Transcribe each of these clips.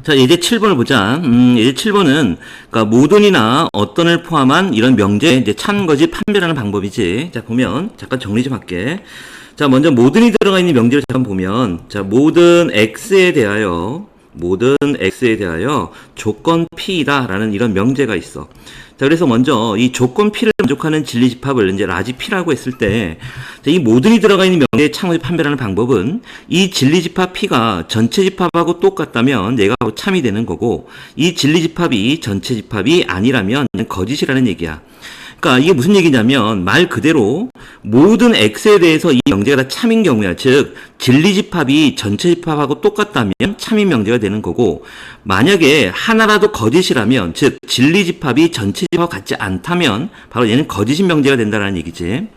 자, 예제 7번을 보자. 예제 7번은, 그니까, 모든이나 어떤을 포함한 이런 명제, 이제 참거짓 판별하는 방법이지. 자, 보면, 잠깐 정리 좀 할게. 자, 먼저 모든이 들어가 있는 명제를 잠깐 보면, 자, 모든 x에 대하여 조건 p이다 라는 이런 명제가 있어. 자, 그래서 먼저 이 조건 p를 만족하는 진리집합을 이제 라지 p라고 했을 때, 자, 이 모든이 들어가 있는 명제의 참을 판별하는 방법은 이 진리집합 p가 전체 집합하고 똑같다면 얘가 참이 되는 거고, 이 진리집합이 전체 집합이 아니라면 거짓이라는 얘기야. 그러니까 이게 무슨 얘기냐면 말 그대로 모든 x에 대해서 이 명제가 다 참인 경우야. 즉 진리집합이 전체 집합하고 똑같다면 참인 명제가 되는 거고, 만약에 하나라도 거짓이라면, 즉 진리집합이 전체 집합과 같지 않다면 바로 얘는 거짓인 명제가 된다는 얘기지.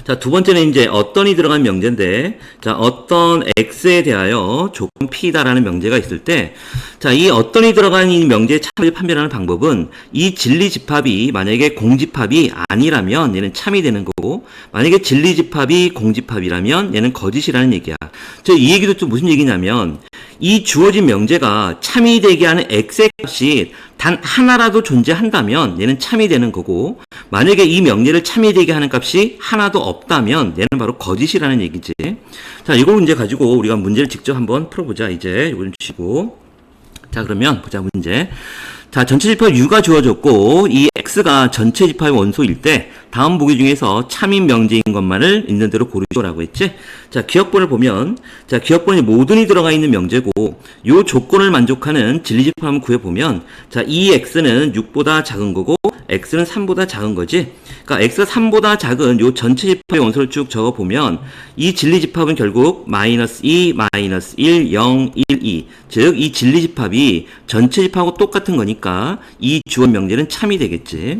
자, 두 번째는 이제 어떤이 들어간 명제인데, 자, 어떤 x에 대하여 조건 p다라는 명제가 있을 때, 자, 이 어떤이 들어간 이 명제의 참을 판별하는 방법은 이 진리집합이 만약에 공집합이 아니라면 얘는 참이 되는 거고, 만약에 진리집합이 공집합이라면 얘는 거짓이라는 얘기야. 이 얘기도 좀 무슨 얘기냐면, 이 주어진 명제가 참이 되게 하는 x의 값이 단 하나라도 존재한다면 얘는 참이 되는 거고, 만약에 이 명제를 참이 되게 하는 값이 하나도 없다면 얘는 바로 거짓이라는 얘기지. 자, 이거 문제 가지고 우리가 문제를 직접 한번 풀어보자. 이제 이거 좀 주시고. 자, 그러면 보자 문제. 자, 전체 집합 U가 주어졌고 이 X가 전체 집합의 원소일 때 다음 보기 중에서 참인 명제인 것만을 있는 대로 고르죠라고 했지. 자, 기억본을 보면, 자, 기억본에 모든이 들어가 있는 명제고 요 조건을 만족하는 진리집합을 구해보면, 자, 이 X는 6보다 작은 거고 X는 3보다 작은 거지. 그러니까 X가 3보다 작은 요 전체 집합의 원소를 쭉 적어보면 이 진리집합은 결국 -2, -1, 0, 1, 2. 즉 이 진리집합이 전체 집합하고 똑같은 거니까 이 주어 명제는 참이 되겠지.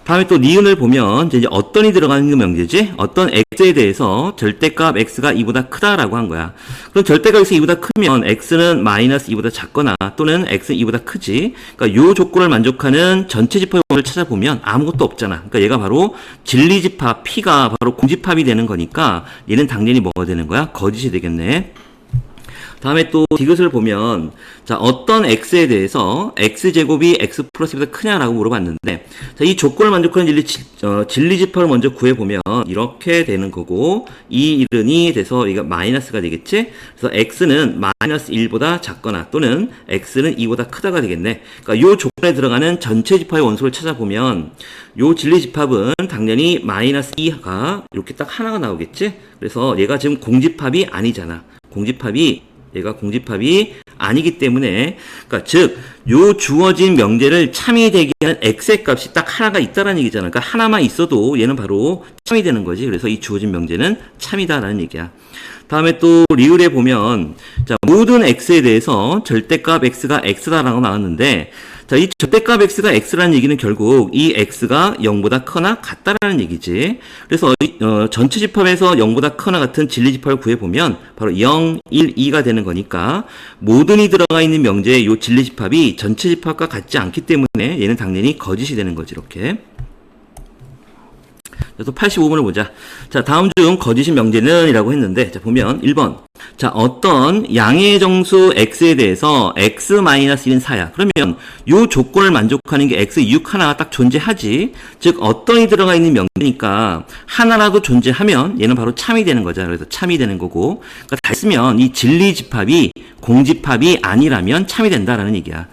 다음에 또 니은을 보면 이제 어떤이 들어가는 명제지? 어떤 x에 대해서 절대값 x가 2보다 크다라고 한 거야. 그럼 절대값 x가 2보다 크면 x는 -2보다 작거나 또는 x는 2보다 크지. 그러니까 요 조건을 만족하는 전체 집합을 찾아보면 아무것도 없잖아. 그러니까 얘가 바로 진리집합 p가 바로 공집합이 되는 거니까 얘는 당연히 뭐가 되는 거야? 거짓이 되겠네. 다음에 또 디귿을 보면, 자, 어떤 x에 대해서 x제곱이 x 플러스 2보다 크냐라고 물어봤는데, 자, 이 조건을 만족하는 진리집합을 먼저 구해보면 이렇게 되는 거고, 이 이른이 돼서 이거 마이너스가 되겠지? 그래서 x는 -1보다 작거나 또는 x는 2보다 크다가 되겠네. 그러니까 이 조건에 들어가는 전체 집합의 원소를 찾아보면 이 진리집합은 당연히 -2가 이렇게 딱 하나가 나오겠지? 그래서 얘가 지금 공집합이 아니잖아. 얘가 공집합이 아니기 때문에, 그러니까 즉 요 주어진 명제를 참이 되게 하는 x의 값이 딱 하나가 있다라는 얘기잖아. 그러니까 하나만 있어도 얘는 바로 참이 되는 거지. 그래서 이 주어진 명제는 참이다라는 얘기야. 다음에 또 리을에 보면, 자, 모든 x에 대해서 절대값 x가 x다라고 나왔는데, 자, 이 절대값 x가 x라는 얘기는 결국 이 x가 0보다 크거나 같다라는 얘기지. 그래서 전체 집합에서 0보다 크거나 같은 진리집합을 구해보면 바로 0, 1, 2가 되는 거니까 모든이 들어가 있는 명제의 이 진리집합이 전체 집합과 같지 않기 때문에 얘는 당연히 거짓이 되는 거지. 이렇게. 그래서 85번을 보자. 자, 다음 중 거짓인 명제는 이라고 했는데, 자, 보면 1번. 자, 어떤 양의 정수 x에 대해서 x-1인 4야. 그러면 요 조건을 만족하는 게 x 6 하나가 딱 존재하지. 즉 어떤이 들어가 있는 명제니까 하나라도 존재하면 얘는 바로 참이 되는 거잖아. 그래서 참이 되는 거고, 그러니까 다 했으면 이 진리집합이 공집합이 아니라면 참이 된다라는 얘기야.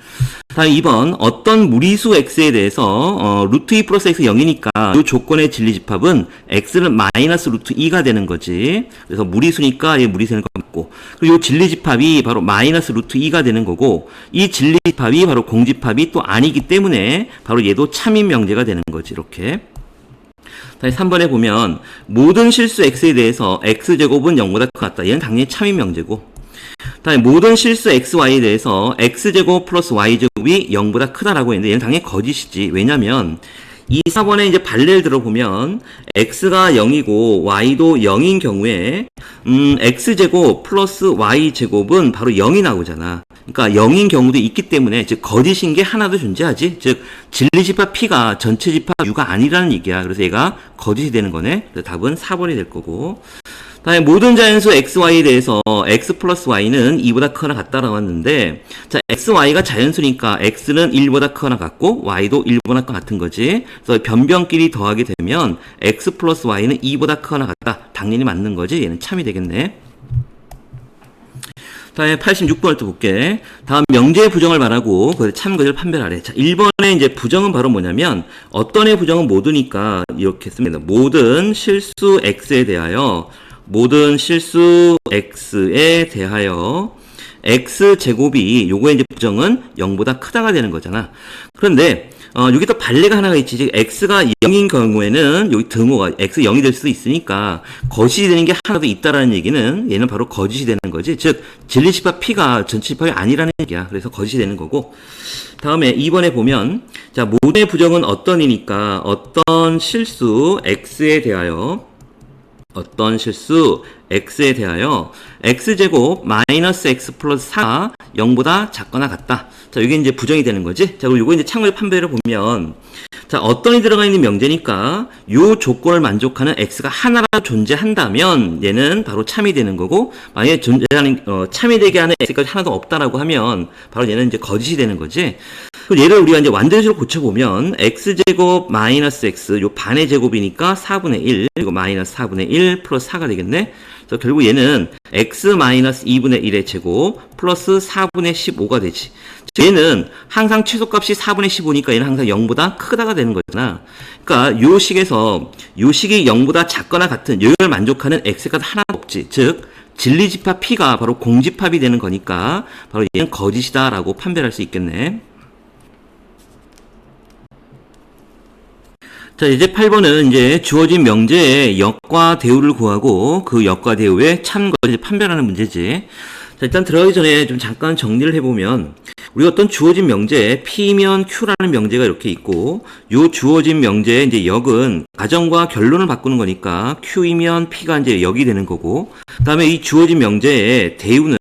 다음 2번. 어떤 무리수 x에 대해서 루트 2 플러스 x 0이니까 이 조건의 진리집합은 x는 마이너스 루트 2가 되는 거지. 그래서 무리수니까 얘 무리수는 거 맞고, 그리고 이 진리집합이 바로 마이너스 루트 2가 되는 거고, 이 진리집합이 바로 공집합이 또 아니기 때문에 바로 얘도 참인 명제가 되는 거지. 이렇게. 다시 3번에 보면 모든 실수 x에 대해서 x제곱은 0보다 크다. 얘는 당연히 참인 명제고, 다음에 모든 실수 xy에 대해서 x제곱 플러스 y제곱이 0보다 크다라고 했는데 얘는 당연히 거짓이지. 왜냐면 이 4번에 이제 발례를 들어보면 x가 0이고 y도 0인 경우에 x제곱 플러스 y제곱은 바로 0이 나오잖아. 그러니까 0인 경우도 있기 때문에 즉 거짓인 게 하나도 존재하지. 즉 진리집합 p가 전체 집합 u가 아니라는 얘기야. 그래서 얘가 거짓이 되는 거네. 그래서 답은 4번이 될 거고, 다음에 모든 자연수 xy에 대해서 x 플러스 y는 2보다 크거나 같다 나왔는데, 자, xy가 자연수니까 x는 1보다 크거나 같고 y도 1보다 크거나 같은 거지. 그래서 변변끼리 더하게 되면 x 플러스 y는 2보다 크거나 같다. 당연히 맞는 거지. 얘는 참이 되겠네. 다음에 86번을 또 볼게. 다음 명제의 부정을 말하고 그 참것을 판별하래. 자, 1번의 이제 부정은 바로 뭐냐면 어떤 의 부정은 모두니까 이렇게 씁니다. 모든 실수 x에 대하여 x제곱이 요거의 이제 부정은 0보다 크다가 되는 거잖아. 그런데 여기 또 발레가 하나가 있지. 즉 x가 0인 경우에는 여기 등호가 x 0이 될 수도 있으니까 거짓이 되는 게 하나 더 있다라는 얘기는 얘는 바로 거짓이 되는 거지. 즉 진리집합 p가 전치집합이 아니라는 얘기야. 그래서 거짓이 되는 거고. 다음에 2번에 보면 자, 모든의 부정은 어떤 이니까 어떤 실수 x에 대하여 x제곱 마이너스 x 플러스 4가 0보다 작거나 같다. 자, 이게 이제 부정이 되는 거지. 자, 그리고 이거 이제 참고의 판별을 보면 자, 어떤이 들어가 있는 명제니까 요 조건을 만족하는 x가 하나라도 존재한다면 얘는 바로 참이 되는 거고, 만약에 존재하는 참이 되게 하는 x가 하나도 없다라고 하면 바로 얘는 이제 거짓이 되는 거지. 그럼 얘를 우리가 이제 완전식으로 고쳐보면 x제곱 마이너스 x 요 반의 제곱이니까 4분의 1 그리고 마이너스 4분의 1 플러스 4가 되겠네. 그래서 결국 얘는 x 마이너스 2분의 1의 제곱 플러스 4분의 15가 되지. 얘는 항상 최소값이 4분의 15니까 얘는 항상 0보다 크다가 되는 거잖아. 그러니까 요 식에서 요 식이 0보다 작거나 같은 요걸 만족하는 x가 하나도 없지. 즉 진리집합 p가 바로 공집합이 되는 거니까 바로 얘는 거짓이다라고 판별할 수 있겠네. 자, 이제 8번은 이제 주어진 명제의 역과 대우를 구하고 그 역과 대우의 참거짓을 판별하는 문제지. 자, 일단 들어가기 전에 좀 잠깐 정리를 해보면 우리가 어떤 주어진 명제에 P면 Q라는 명제가 이렇게 있고 요 주어진 명제의 이제 역은 가정과 결론을 바꾸는 거니까 Q이면 P가 이제 역이 되는 거고, 그 다음에 이 주어진 명제의 대우는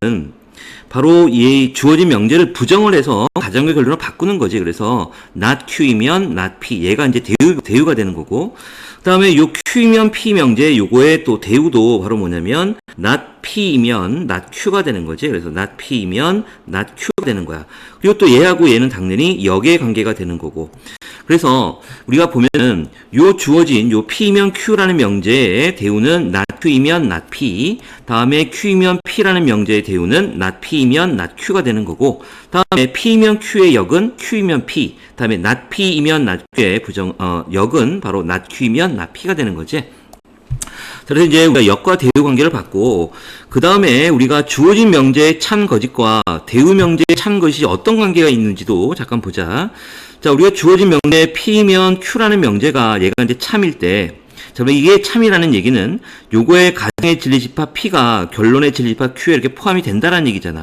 바로 이 주어진 명제를 부정을 해서 가정과 결론을 바꾸는 거지. 그래서 not Q이면 not P. 얘가 이제 대우가 되는 거고, 그 다음에 요 Q이면 P 명제 요거의 또 대우도 바로 뭐냐면 not P이면 not Q가 되는 거지. 그래서 not P이면 not Q가 되는 거야. 그리고 또 얘하고 얘는 당연히 역의 관계가 되는 거고. 그래서 우리가 보면은 요 주어진 요 P이면 Q라는 명제의 대우는 not Q이면 not P, 다음에 Q이면 P라는 명제의 대우는 not P이면 not Q가 되는 거고, 다음에 P이면 Q의 역은 Q이면 P, 다음에 not P이면 not Q의 역은 바로 not Q이면 not P가 되는 거지. 그래서 이제 우리가 역과 대우 관계를 받고, 그 다음에 우리가 주어진 명제의 참거짓과 대우 명제의 참거짓이 어떤 관계가 있는지도 잠깐 보자. 자, 우리가 주어진 명제의 P면 Q라는 명제가 얘가 이제 참일 때, 자, 그럼 이게 참이라는 얘기는 요거의 가정의 진리집합 P가 결론의 진리집합 Q에 이렇게 포함이 된다는 얘기잖아.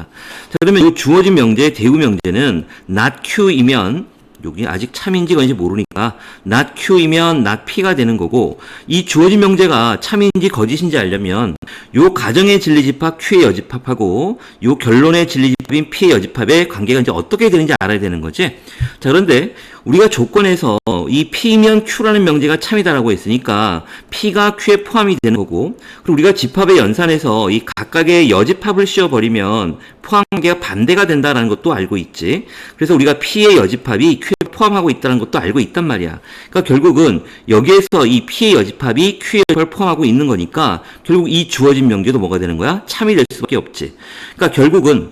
자, 그러면 이 주어진 명제의 대우 명제는 not Q이면 여기 아직 참인지 건지 모르니까 not Q이면 not P가 되는 거고, 이 주어진 명제가 참인지 거짓인지 알려면 요 가정의 진리집합 Q의 여집합하고 요 결론의 진리집합인 P의 여집합의 관계가 이제 어떻게 되는지 알아야 되는 거지. 자, 그런데 우리가 조건에서 이 P면 Q라는 명제가 참이다라고 했으니까 P가 Q에 포함이 되는 거고, 그리고 우리가 집합의 연산에서 이 각각의 여집합을 씌워버리면 포함관계가 반대가 된다는 것도 알고 있지. 그래서 우리가 P의 여집합이 Q에 포함하고 있다는 것도 알고 있단 말이야. 그러니까 결국은 여기에서 이 P의 여집합이 Q의 여집합을 포함하고 있는 거니까 결국 이 주어진 명제도 뭐가 되는 거야? 참이 될 수밖에 없지. 그러니까 결국은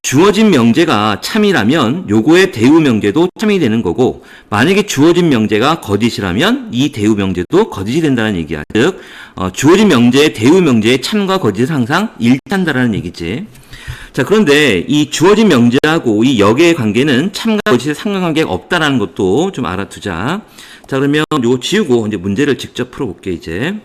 주어진 명제가 참이라면 요거의 대우 명제도 참이 되는 거고, 만약에 주어진 명제가 거짓이라면 이 대우 명제도 거짓이 된다는 얘기야. 즉 주어진 명제의 대우 명제의 참과 거짓은 항상 일치한다라는 얘기지. 자, 그런데 이 주어진 명제하고 이 역의 관계는 참과 거짓의 상관관계가 없다라는 것도 좀 알아두자. 자, 그러면 요거 지우고 이제 문제를 직접 풀어볼게 이제.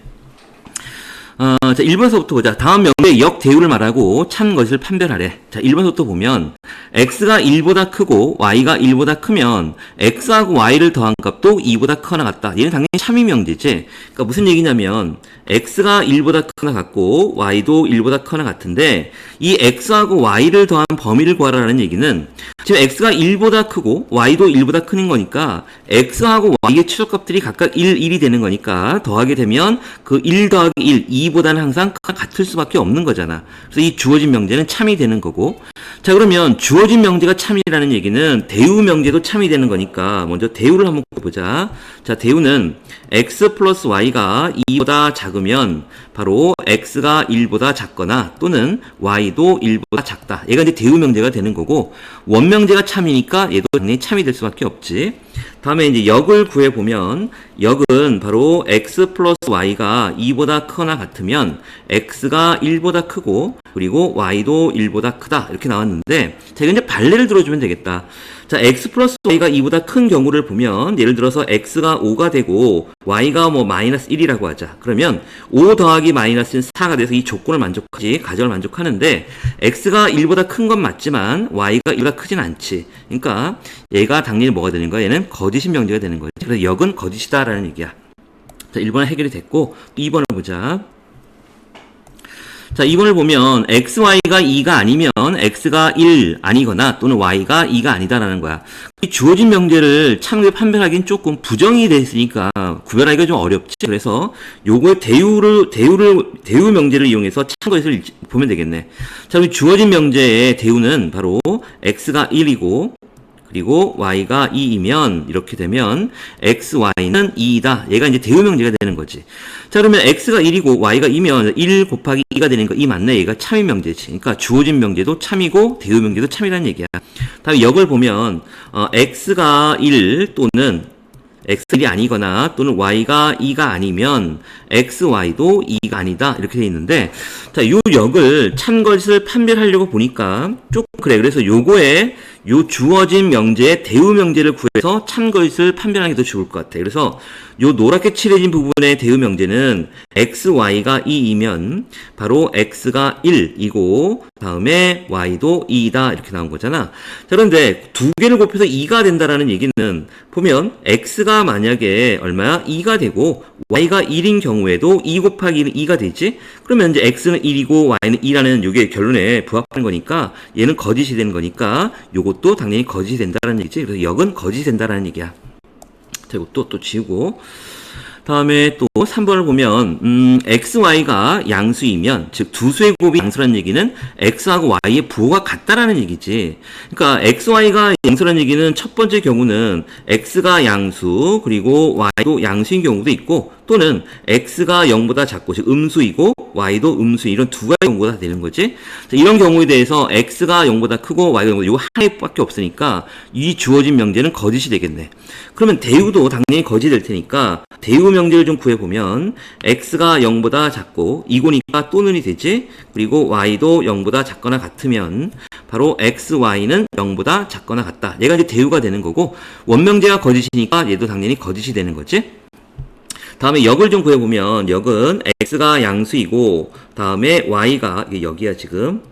자, 1번서부터 보자. 다음 명제의 역 대우를 말하고 참 것을 판별하래. 자, 1번서부터 보면 x가 1보다 크고 y가 1보다 크면 x하고 y를 더한 값도 2보다 크거나 같다. 얘는 당연히 참이 명제지. 그러니까 무슨 얘기냐면 x가 1보다 크거나 같고 y도 1보다 크거나 같은데 이 x하고 y를 더한 범위를 구하라는 얘기는 지금 x가 1보다 크고 y도 1보다 큰 거니까 x하고 y의 최소값들이 각각 1, 1이 되는 거니까 더하게 되면 그 1 더하기 1, 2보다는 항상 같을 수밖에 없는 거잖아. 그래서 이 주어진 명제는 참이 되는 거고, 자 그러면 주어진 명제가 참이라는 얘기는 대우 명제도 참이 되는 거니까 먼저 대우를 한번 보자. 자 대우는 x 플러스 y가 2보다 작으면 바로 x가 1보다 작거나 또는 y도 1보다 작다. 얘가 이제 대우 명제가 되는 거고, 원명제가 참이니까 얘도 당연히 참이 될 수밖에 없지. 다음에 이제 역을 구해보면 역은 바로 x 플러스 y가 2보다 크거나 같으면 x가 1보다 크고 그리고 y도 1보다 크다 이렇게 나왔는데, 자 이건 이제 발레를 들어주면 되겠다. 자 x 플러스 y가 2보다 큰 경우를 보면 예를 들어서 x가 5가 되고 y가 뭐 마이너스 1이라고 하자. 그러면 5 더하기 마이너스는 4가 돼서 이 조건을 만족하지, 가정을 만족하는데 x가 1보다 큰 건 맞지만 y가 1보다 크진 않지. 그러니까 얘가 당연히 뭐가 되는 거야? 얘는 거짓인 명제가 되는 거지. 그래서 역은 거짓이다라는 얘기야. 자 1번은 해결이 됐고, 또 2번을 보자. 자 2번을 보면 xy가 2가 아니면 x가 1 아니거나 또는 y가 2가 아니다라는 거야. 이 주어진 명제를 참고 판별하기는 조금 부정이 돼 있으니까 구별하기가 좀 어렵지. 그래서 요거의 대우 명제를 이용해서 참고해서 보면 되겠네. 자 우리 주어진 명제의 대우는 바로 x가 1이고 그리고 y가 2이면 이렇게 되면 xy는 2이다. 얘가 이제 대우 명제가 되는 거지. 자 그러면 x가 1이고 y가 2면 1 곱하기 2가 되는 거 이 맞네. 얘가 참인 명제지. 그러니까 주어진 명제도 참이고 대우 명제도 참이라는 얘기야. 다음에 역을 보면 x가 1 또는 x1이 아니거나 또는 y가 2가 아니면 xy도 2가 아니다 이렇게 돼 있는데, 자, 요 역을 참것을 판별하려고 보니까 조금 그래. 그래서 요거에 요 주어진 명제의 대우 명제를 구해서 참것을 판별하는 게 더 좋을 것 같아. 그래서 요 노랗게 칠해진 부분의 대우 명제는 xy가 2이면 바로 x가 1이고 다음에 y도 2이다 이렇게 나온 거잖아. 자, 그런데 두 개를 곱해서 2가 된다라는 얘기는 보면 x가 만약에 얼마야? 2가 되고 y가 1인 경우에도 2 곱하기 1은 2가 되지? 그러면 이제 x는 1이고 y는 2라는 요게 결론에 부합하는 거니까 얘는 거짓이 되는 거니까 요것도 당연히 거짓이 된다라는 얘기지. 그래서 역은 거짓이 된다라는 얘기야. 자, 이것도 또 지우고. 다음에 또 3번을 보면 xy가 양수이면 즉 두 수의 곱이 양수라는 얘기는 x하고 y의 부호가 같다라는 얘기지. 그러니까 xy가 양수라는 얘기는 첫 번째 경우는 x가 양수 그리고 y도 양수인 경우도 있고, 또는 x가 0보다 작고 즉 음수이고 y도 음수, 이런 두 가지 경우가 다 되는 거지. 자, 이런 경우에 대해서 x가 0보다 크고 y가 0보다, 이거 하나밖에 없으니까 이 주어진 명제는 거짓이 되겠네. 그러면 대우도 당연히 거짓이 될 테니까 대우 명제를 좀 구해보면 x가 0보다 작고 이고니까 또는이 되지. 그리고 y도 0보다 작거나 같으면 바로 xy는 0보다 작거나 같다. 얘가 이제 대우가 되는 거고, 원명제가 거짓이니까 얘도 당연히 거짓이 되는 거지. 다음에 역을 좀 구해보면 역은 x가 양수이고 다음에 y가, 이게 여기야 지금.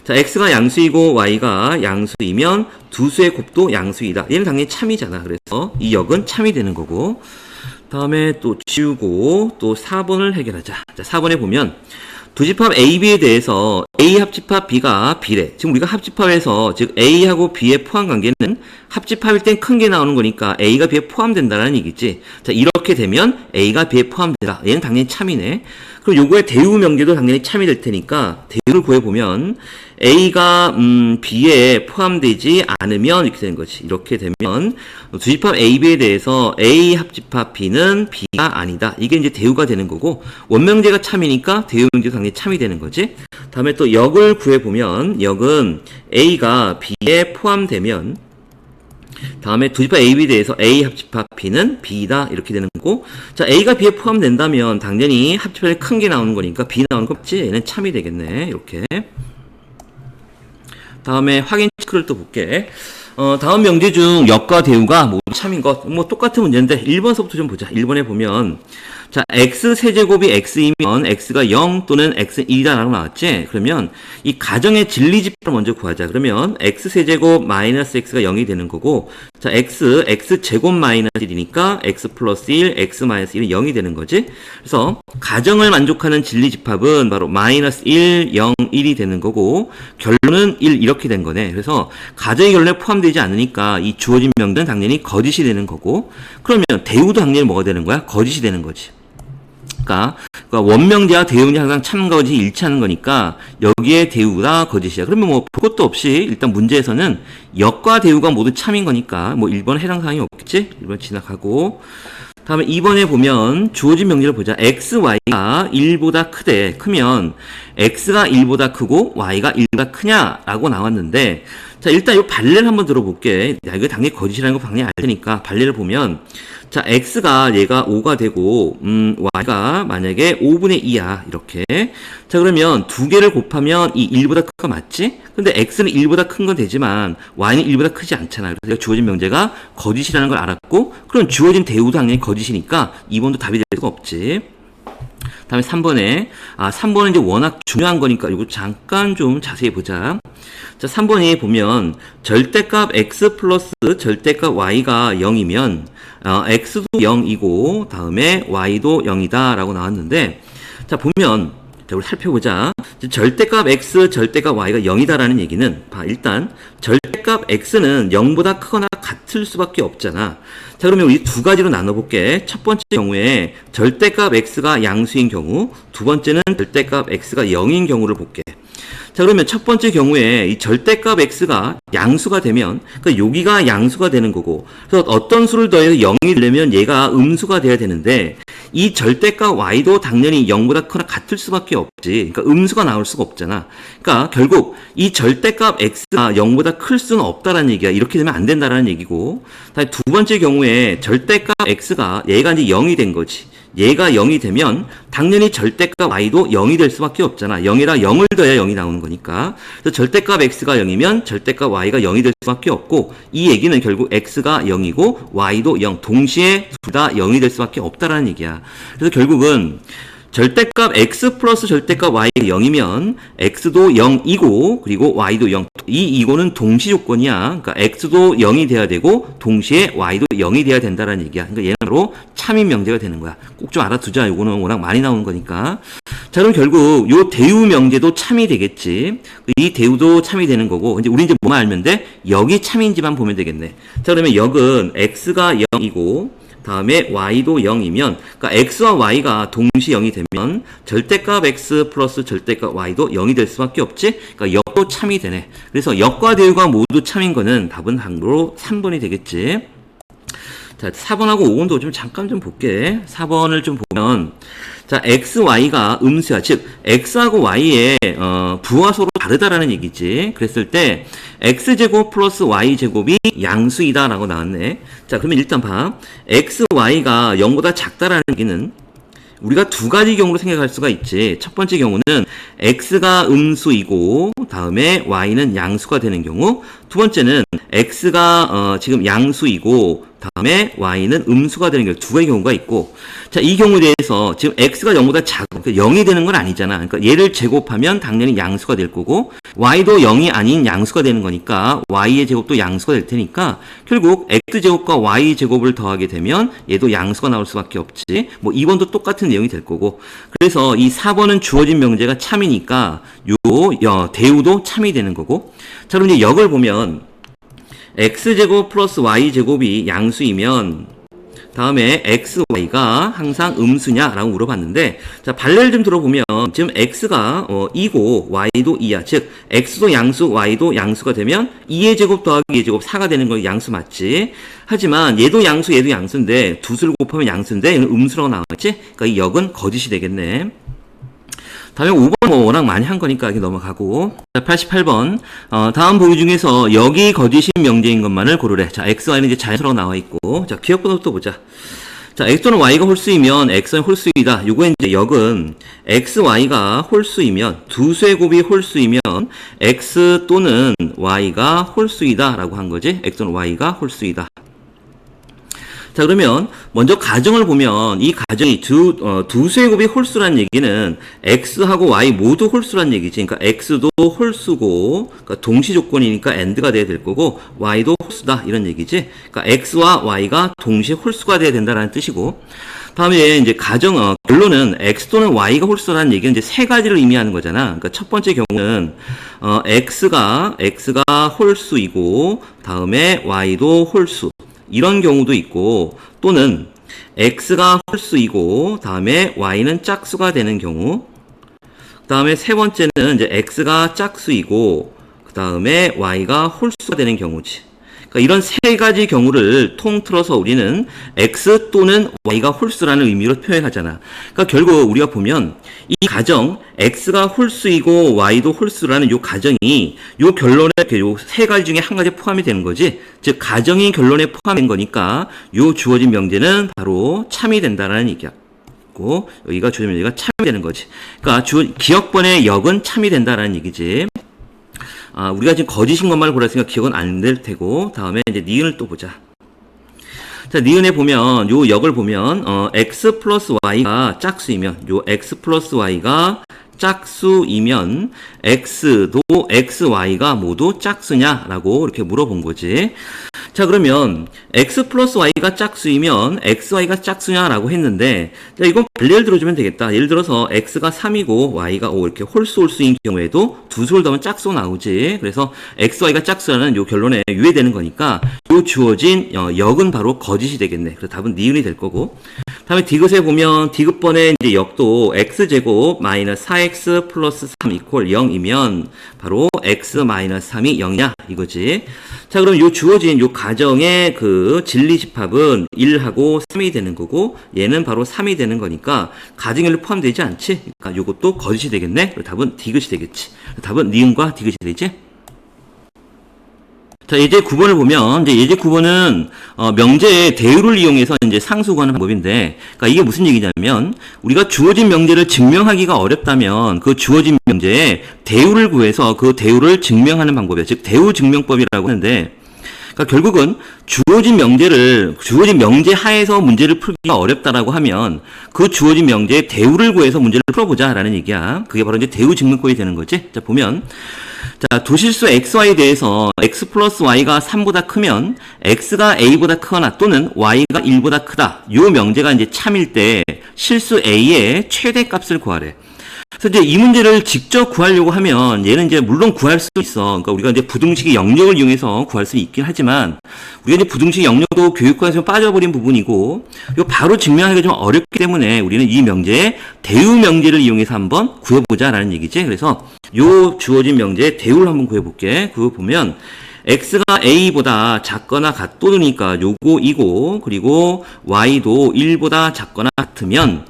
자, x가 양수이고 y가 양수이면 두 수의 곱도 양수이다. 얘는 당연히 참이잖아. 그래서 이 역은 참이 되는 거고. 다음에 또 지우고 또 4번을 해결하자. 자, 4번에 보면 두 집합 A, B에 대해서 A 합집합 B가 B래. 지금 우리가 합집합에서 즉 A하고 B의 포함 관계는 합집합일 땐 큰 게 나오는 거니까 A가 B에 포함된다는 얘기지. 자, 이렇게 되면 A가 B에 포함되다. 얘는 당연히 참이네. 그럼 요거의 대우 명제도 당연히 참이 될 테니까 대우를 구해보면 A가 B에 포함되지 않으면 이렇게 되는 거지. 이렇게 되면 두 집합 A, B에 대해서 A 합집합 B는 B가 아니다. 이게 이제 대우가 되는 거고, 원명제가 참이니까 대우 명제도 당연히 참이 되는 거지. 다음에 또 역을 구해보면 역은 A가 B에 포함되면 다음에 두 집합 A, B에 대해서 A 합집합 B는 B다 이렇게 되는 거고, 자, A가 B에 포함된다면 당연히 합집합에 큰 게 나오는 거니까 B 나오는 거 맞지? 얘는 참이 되겠네. 이렇게. 다음에 확인 체크를 또 볼게. 다음 명제 중 역과 대우가 모두 참인 것. 뭐 똑같은 문제인데 1번서부터 좀 보자. 1번에 보면 자, x 세제곱이 x이면 x가 0 또는 x는 1이다라고 나왔지? 그러면 이 가정의 진리집합을 먼저 구하자. 그러면 x 세제곱 마이너스 x가 0이 되는 거고, 자, x 제곱 마이너스 1이니까 x 플러스 1, x 마이너스 1은 0이 되는 거지? 그래서 가정을 만족하는 진리집합은 바로 마이너스 1, 0, 1이 되는 거고, 결론은 1 이렇게 된 거네. 그래서 가정의 결론에 포함되지 않으니까 이 주어진 명제는 당연히 거짓이 되는 거고, 그러면 대우도 당연히 뭐가 되는 거야? 거짓이 되는 거지. 그러니까 원명제와 대우문제 항상 참 거짓이 일치하는 거니까 여기에 대우가 거짓이야. 그러면 뭐 볼 것도 없이 일단 문제에서는 역과 대우가 모두 참인 거니까 뭐 1번 해당 사항이 없겠지? 1번 지나가고, 다음에 2번에 보면 주어진 명제를 보자. x, y가 1보다 크면 x가 1보다 크고 y가 1보다 크냐라고 나왔는데, 자, 일단 이 발레를 한번 들어볼게. 야, 이거 당연히 거짓이라는 거 당연히 알 테니까 발레를 보면, 자, x가 얘가 5가 되고, y가 만약에 5분의 2야. 이렇게. 자, 그러면 두 개를 곱하면 이 1보다 크가 맞지? 근데 x는 1보다 큰 건 되지만 y는 1보다 크지 않잖아요. 그래서 주어진 명제가 거짓이라는 걸 알았고, 그럼 주어진 대우도 당연히 거짓이니까 2번도 답이 될 수가 없지. 다음에 3번에, 3번은 이제 워낙 중요한 거니까 이거 잠깐 좀 자세히 보자. 자, 3번에 보면 절대값 x 플러스 절대값 y가 0이면 x도 0이고 다음에 y도 0이다 라고 나왔는데, 자, 보면 자, 우리 살펴보자. 절대값 x, 절대값 y가 0이다라는 얘기는, 일단 절대값 x는 0보다 크거나 같을 수밖에 없잖아. 자, 그러면 우리 두 가지로 나눠볼게. 첫 번째 경우에 절대값 x가 양수인 경우, 두 번째는 절대값 x가 0인 경우를 볼게. 자, 그러면 첫 번째 경우에 이 절대값 x가 양수가 되면, 그러니까 여기가 양수가 되는 거고, 그래서 어떤 수를 더해서 0이 되려면 얘가 음수가 돼야 되는데, 이 절대값 y도 당연히 0보다 크거나 같을 수밖에 없지. 그러니까 음수가 나올 수가 없잖아. 그러니까 결국 이 절대값 x가 0보다 클 수는 없다라는 얘기야. 이렇게 되면 안 된다라는 얘기고, 다시 두 번째 경우에 절대값 x가 얘가 이제 0이 된 거지. 얘가 0이 되면 당연히 절대값 y도 0이 될 수밖에 없잖아. 0이라 0을 더해야 0이 나오는 거니까. 그래서 절대값 x가 0이면 절대값 y가 0이 될 수밖에 없고, 이 얘기는 결국 x가 0이고 y도 0, 동시에 둘 다 0이 될 수밖에 없다라는 얘기야. 그래서 결국은 절대값 x 플러스 절대값 y가 0이면 x도 0이고 그리고 y도 0. 이 이거는 동시 조건이야. 그러니까 x도 0이 돼야 되고 동시에 y도 0이 돼야 된다라는 얘기야. 그러니까 얘는 바로 참인 명제가 되는 거야. 꼭 좀 알아두자. 이거는 워낙 많이 나오는 거니까. 자, 그럼 결국 요 대우 명제도 참이 되겠지. 이 대우도 참이 되는 거고, 이제 우리 이제 뭐만 알면 돼? 역이 참인지만 보면 되겠네. 자, 그러면 역은 x가 0이고 다음에 y도 0이면, 그러니까 x와 y가 동시 0이 되면 절대값 x 플러스 절대값 y도 0이 될 수밖에 없지. 그러니까 역도 참이 되네. 그래서 역과 대우가 모두 참인 거는 답은 항로 3번이 되겠지. 자, 4번하고 5번도 좀 잠깐 좀 볼게. 4번을 좀 보면, 자, x, y가 음수야. 즉, x하고 y의 부하 서로 다르다라는 얘기지. 그랬을 때 x제곱 플러스 y제곱이 양수이다 라고 나왔네. 자, 그러면 일단 봐. x, y가 0보다 작다라는 얘기는 우리가 두 가지 경우로 생각할 수가 있지. 첫 번째 경우는 x가 음수이고 다음에 y는 양수가 되는 경우, 두 번째는 x가 지금 양수이고 다음에 y는 음수가 되는 경우, 두 가지 경우가 있고, 자, 이 경우에 대해서 지금 x가 0보다 작고, 그러니까 0이 되는 건 아니잖아. 그러니까 얘를 제곱하면 당연히 양수가 될 거고, y도 0이 아닌 양수가 되는 거니까 y의 제곱도 양수가 될 테니까 결국 x제곱과 y제곱을 더하게 되면 얘도 양수가 나올 수밖에 없지. 뭐 2번도 똑같은 내용이 될 거고, 그래서 이 4번은 주어진 명제가 참이니까 요 대우도 참이 되는 거고. 자, 그럼 이제 역을 보면 x제곱 플러스 y제곱이 양수이면 다음에 x, y가 항상 음수냐라고 물어봤는데, 자, 발레를 좀 들어보면 지금 x가 2고 y도 2야. 즉 x도 양수, y도 양수가 되면 2의 제곱 더하기 2의 제곱 4가 되는 거 양수 맞지? 하지만 얘도 양수, 얘도 양수인데 두 수를 곱하면 양수인데 얘는 음수라고 나왔지? 그러니까 이 역은 거짓이 되겠네. 다음에 5번 뭐 워낙 많이 한 거니까 이렇게 넘어가고. 자, 88번. 다음 보기 중에서 여기 거짓인 명제인 것만을 고르래. 자, x, y는 이제 자연스러워 나와 있고. 자, 기억번호부터 보자. 자, x 또는 y가 홀수이면 x는 홀수이다. 요거 이제 역은 x, y가 홀수이면, 두 수의 곱이 홀수이면 x 또는 y가 홀수이다 라고 한 거지. x 또는 y가 홀수이다. 자, 자, 그러면 먼저 가정을 보면 이 가정이 두 수의 곱이 홀수란 얘기는 x하고 y 모두 홀수란 얘기지. 그러니까 x도 홀수고, 그러니까 동시 조건이니까 and가 돼야 될 거고, y도 홀수다 이런 얘기지. 그러니까 x와 y가 동시에 홀수가 돼야 된다라는 뜻이고, 다음에 이제 결론은 x 또는 y가 홀수라는 얘기는 이제 세 가지를 의미하는 거잖아. 그러니까 첫 번째 경우는 x가 홀수이고, 다음에 y도 홀수. 이런 경우도 있고, 또는 x가 홀수이고 다음에 y는 짝수가 되는 경우, 그 다음에 세 번째는 이제 x가 짝수이고 그 다음에 y가 홀수가 되는 경우지. 그러니까 이런 세 가지 경우를 통틀어서 우리는 x 또는 y가 홀수라는 의미로 표현하잖아. 그러니까 결국 우리가 보면 이 가정 x가 홀수이고 y도 홀수라는 이 가정이 요 결론에 요 세 가지 중에 한 가지 포함이 되는 거지. 즉 가정이 결론에 포함된 거니까 요 주어진 명제는 바로 참이 된다라는 얘기야. 여기가 주어진 명제가 참이 되는 거지. 그러니까 기억번의 역은 참이 된다라는 얘기지. 우리가 지금 거짓인 것만 골랐으니까 기억은 안 될 테고, 다음에 이제 니은을 또 보자. 자, 니은에 보면, 요 역을 보면, x 플러스 y가 짝수이면, 요 x 플러스 y가 짝수이면, x도 x, y가 모두 짝수냐라고 이렇게 물어본 거지. 자, 그러면 x 플러스 y가 짝수이면 x, y가 짝수냐라고 했는데, 자, 이건 예를 들어주면 되겠다. 예를 들어서 x가 3이고 y가 5 이렇게 홀수인 경우에도 두 수를 더하면 짝수 나오지. 그래서 x, y가 짝수라는 요 결론에 유예되는 거니까 요 주어진 역은 바로 거짓이 되겠네. 그래서 답은 니은이 될 거고. 다음에 디귿에 보면 디귿번의 이제 역도 x제곱 마이너스 4x 플러스 3 이퀄 0이면 바로 x 마이너스 3이 0이냐 이거지. 자, 그럼 요 주어진 요 가정의 그 진리 집합은 1하고 3이 되는 거고, 얘는 바로 3이 되는 거니까 가정일로 포함되지 않지. 그러니까 요것도 거짓이 되겠네. 답은 디귿이 되겠지. 답은 니은과 디귿이 되지. 자, 예제 9번을 보면, 이제 예제 9번은, 명제의 대우를 이용해서 이제 상수 구하는 방법인데, 그러니까 이게 무슨 얘기냐면, 우리가 주어진 명제를 증명하기가 어렵다면, 그 주어진 명제의 대우를 구해서 그 대우를 증명하는 방법이야. 즉, 대우 증명법이라고 하는데, 그러니까 결국은 주어진 명제 하에서 문제를 풀기가 어렵다라고 하면, 그 주어진 명제의 대우를 구해서 문제를 풀어보자라는 얘기야. 그게 바로 이제 대우 증명법이 되는 거지. 자, 보면, 자, 도실수 xy에 대해서 x 플러스 y가 3보다 크면 x가 a보다 크거나 또는 y가 1보다 크다. 요 명제가 이제 참일 때 실수 a의 최대값을 구하래. 그래서 이제 이 문제를 직접 구하려고 하면 얘는 이제 물론 구할 수 있어. 그러니까 우리가 이제 부등식의 영역을 이용해서 구할 수 있긴 하지만 우리가 이제 부등식 영역도 교육과에서 빠져버린 부분이고 이거 바로 증명하기가 좀 어렵기 때문에 우리는 이 명제의 대우 명제를 이용해서 한번 구해보자라는 얘기지. 그래서 요 주어진 명제의 대우를 한번 구해볼게. 그거 보면 x가 a보다 작거나 같도니까 요거 이고 그리고 y도 1보다 작거나 같으면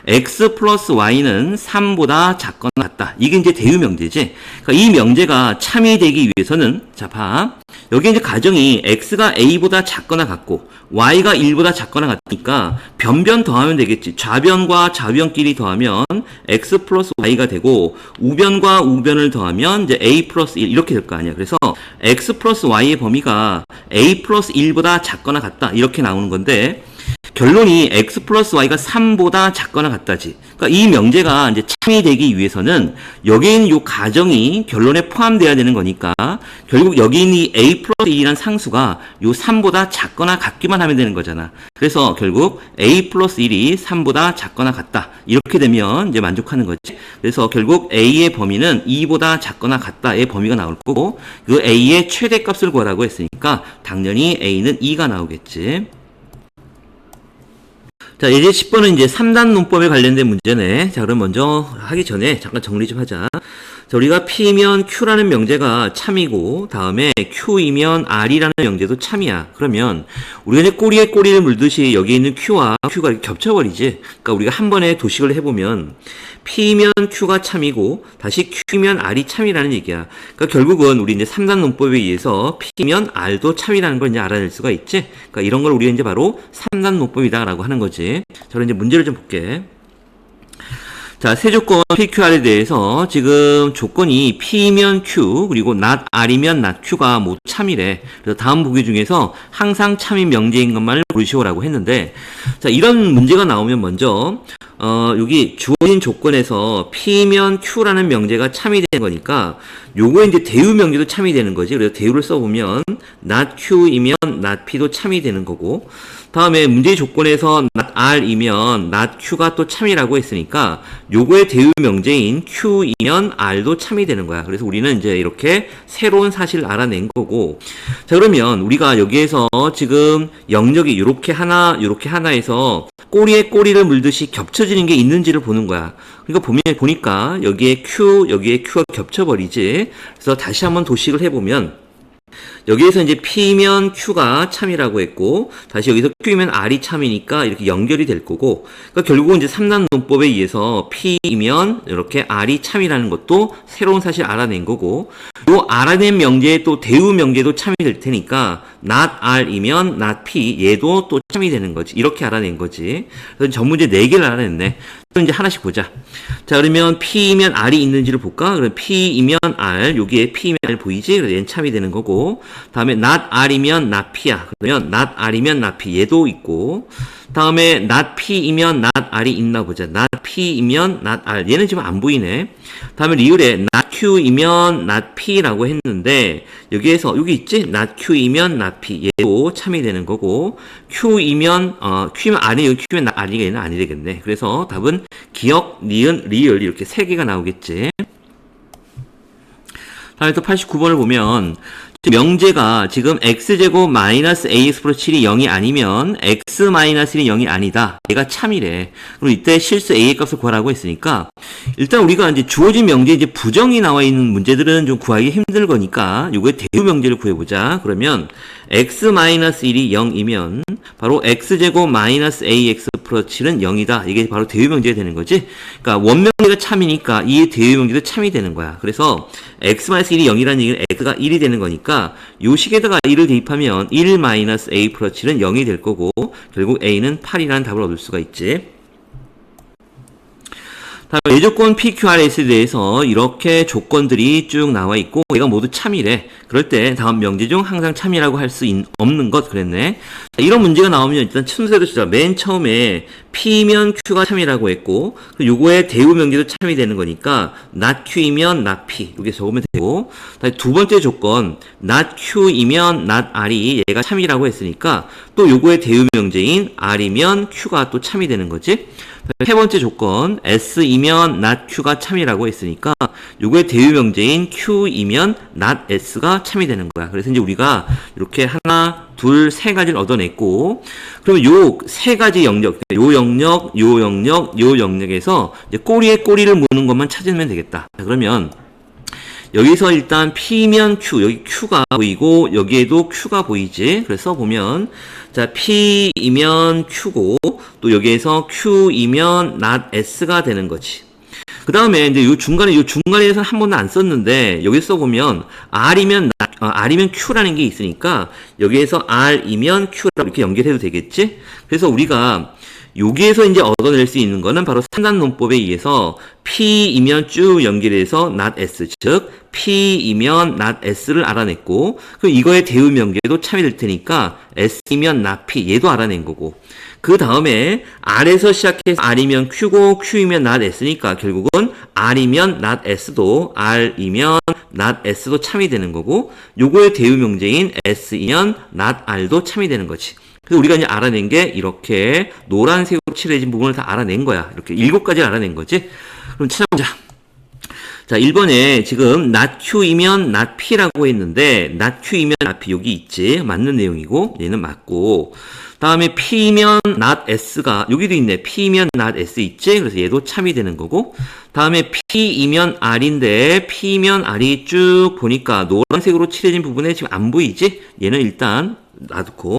x 플러스 y는 3보다 작거나 같다. 이게 이제 대우 명제지. 그러니까 이 명제가 참이 되기 위해서는 자, 봐. 여기 이제 가정이 x가 a보다 작거나 같고 y가 1보다 작거나 같으니까 변변 더하면 되겠지. 좌변과 좌변끼리 더하면 x 플러스 y가 되고 우변과 우변을 더하면 이제 a 플러스 1 이렇게 될 거 아니야. 그래서 x 플러스 y의 범위가 a 플러스 1보다 작거나 같다. 이렇게 나오는 건데 결론이 x 플러스 y가 3보다 작거나 같다지. 그러니까 이 명제가 이제 참이 되기 위해서는 여기 있는 이 가정이 결론에 포함돼야 되는 거니까 결국 여기 있는 이 a 플러스 1이라는 상수가 이 3보다 작거나 같기만 하면 되는 거잖아. 그래서 결국 a 플러스 1이 3보다 작거나 같다. 이렇게 되면 이제 만족하는 거지. 그래서 결국 a의 범위는 2보다 작거나 같다의 범위가 나올 거고 그 a의 최대값을 구하라고 했으니까 당연히 a는 2가 나오겠지. 자, 예제 10번은 이제 3단 논법에 관련된 문제네. 자, 그럼 먼저 하기 전에 잠깐 정리 좀 하자. 자, 우리가 P면 Q라는 명제가 참이고, 다음에 Q이면 R이라는 명제도 참이야. 그러면, 우리가 이제 꼬리에 꼬리를 물듯이 여기 있는 Q와 Q가 이렇게 겹쳐버리지. 그러니까 우리가 한 번에 도식을 해보면, P면 Q가 참이고, 다시 Q면 R이 참이라는 얘기야. 그러니까 결국은 우리 이제 3단 논법에 의해서 P면 R도 참이라는 걸 이제 알아낼 수가 있지. 그러니까 이런 걸 우리가 이제 바로 3단 논법이다라고 하는 거지. 자, 그럼 이제 문제를 좀 볼게. 자, 세 조건 PQR에 대해서 지금 조건이 P면 Q, 그리고 not R이면 not Q가 모두 참이래. 그래서 다음 보기 중에서 항상 참인 명제인 것만을 고르시오라고 했는데, 자, 이런 문제가 나오면 먼저, 여기 주어진 조건에서 P면 Q라는 명제가 참이 되는 거니까, 요거에 이제 대우 명제도 참이 되는 거지. 그래서 대우를 써보면, not Q이면 not P도 참이 되는 거고, 다음에 문제의 조건에서 not R이면 not Q가 또 참이라고 했으니까 요거의 대우 명제인 Q이면 R도 참이 되는 거야. 그래서 우리는 이제 이렇게 새로운 사실을 알아낸 거고, 자, 그러면 우리가 여기에서 지금 영역이 요렇게 하나에서 꼬리에 꼬리를 물듯이 겹쳐지는 게 있는지를 보는 거야. 그러니까 보니까 여기에 Q가 겹쳐버리지. 그래서 다시 한번 도식을 해보면 여기에서 이제 P면 Q가 참이라고 했고, 다시 여기서 Q면 R이 참이니까 이렇게 연결이 될 거고, 그러니까 결국은 이제 3단 논법에 의해서 P면 이렇게 R이 참이라는 것도 새로운 사실 알아낸 거고, 요 알아낸 명제의 또 대우 명제도 참이 될 테니까, not R이면 not P, 얘도 또 참이 되는 거지. 이렇게 알아낸 거지. 그래서 전 문제 4개를 알아냈네. 그럼 이제 하나씩 보자. 자, 그러면 P면 R이 있는지를 볼까? 그럼 P이면 R, 여기에 P면 R 보이지? 그래서 얘는 참이 되는 거고, 다음에 not R이면 not P야. 그러면 not R이면 not P, 얘도 있고, 다음에 not P이면 not R이 있나 보자. not P이면 not R, 얘는 지금 안 보이네. 다음에 리을에 not Q이면 not P라고 했는데, 여기에서 여기 있지? not Q이면 not P, 얘도 참이 되는 거고, Q이면 R이 Q면 R이 얘는 아니 되겠네. 그래서 답은 기역, 니은, 리을 이렇게 3개가 나오겠지. 다음에 또 89번을 보면 명제가 지금 x제곱 마이너스 ax 플러스 7이 0이 아니면 x 마이너스 1이 0이 아니다. 얘가 참이래. 그럼 이때 실수 a의 값을 구하라고 했으니까 일단 우리가 이제 주어진 명제 이제 부정이 나와 있는 문제들은 좀 구하기 힘들 거니까 요거의 대우 명제를 구해보자. 그러면 x 마이너스 1이 0이면 바로 x제곱 마이너스 ax 플러스 7은 0이다. 이게 바로 대우 명제가 되는 거지. 그러니까 원명제가 참이니까 이 대우 명제도 참이 되는 거야. 그래서 x 마이너스 1이 0이라는 얘기는 x가 1이 되는 거니까 요 식에다가 1을 대입하면 1 마이너스 a 플러스 7은 0이 될 거고 결국 a는 8이라는 답을 얻을 수가 있지. 다음 예조건 PQRS에 대해서 이렇게 조건들이 쭉 나와 있고 얘가 모두 참이래. 그럴 때 다음 명제 중 항상 참이라고 할 수 없는 것 그랬네. 자, 이런 문제가 나오면 일단 순서대로 주자. 맨 처음에 P면 Q가 참이라고 했고 요거의 대우 명제도 참이 되는 거니까 not Q이면 not P 이렇게 적으면 되고, 다시 두 번째 조건 not Q이면 not R이 얘가 참이라고 했으니까 또 요거의 대우 명제인 R이면 Q가 또 참이 되는 거지. 세 번째 조건 S이면 not Q가 참이라고 했으니까 요거의 대우 명제인 Q이면 not S가 참이 되는 거야. 그래서 이제 우리가 이렇게 하나, 둘, 세 가지를 얻어냈고, 그러면 요 세 가지 영역, 요 영역, 요 영역, 요 영역에서 이제 꼬리에 꼬리를 무는 것만 찾으면 되겠다. 자, 그러면 여기서 일단 P면 Q, 여기 Q가 보이고 여기에도 Q가 보이지. 그래서 보면 자 P이면 Q고 또 여기에서 Q이면 not S가 되는 거지. 그 다음에 이제 요 중간에서 한 번도 안 썼는데 여기 써보면 R이면 Q라는 게 있으니까 여기에서 R이면 Q라고 이렇게 연결해도 되겠지. 그래서 우리가 여기에서 이제 얻어낼 수 있는 거는 바로 3단 논법에 의해서 P이면 쭉 연결해서 not S, 즉 P이면 not S를 알아냈고, 그럼 이거의 대우 명제도 참이 될 테니까 S이면 not P, 얘도 알아낸 거고, 그 다음에 R에서 시작해서 R이면 Q고 Q이면 not S니까 결국은 R이면 not S도 R이면 not S도 참이 되는 거고, 요거의 대우 명제인 S이면 not R도 참이 되는 거지. 그래서 우리가 이제 알아낸 게 이렇게 노란색으로 칠해진 부분을 다 알아낸 거야. 이렇게 7가지를 알아낸 거지. 그럼 찾아보자. 자, 1번에 지금 not Q이면 not P라고 했는데 not Q이면 not P 여기 있지. 맞는 내용이고 얘는 맞고, 다음에 P면 not S가 여기도 있네. P면 not S 있지. 그래서 얘도 참이 되는 거고, 다음에 P이면 R인데 P면 R이 쭉 보니까 노란색으로 칠해진 부분에 지금 안 보이지. 얘는 일단 놔두고,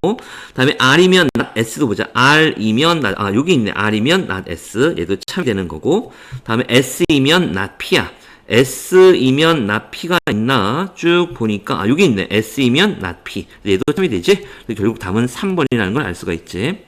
다음에 R이면 not S도 보자. R이면 not, 여기 있네. R이면 not S, 얘도 참이 되는 거고, 다음에 S이면 not P야. S이면 not P가 있나 쭉 보니까 여기 있네. S이면 not P, 얘도 참이 되지. 결국 답은 3번이라는 걸 알 수가 있지.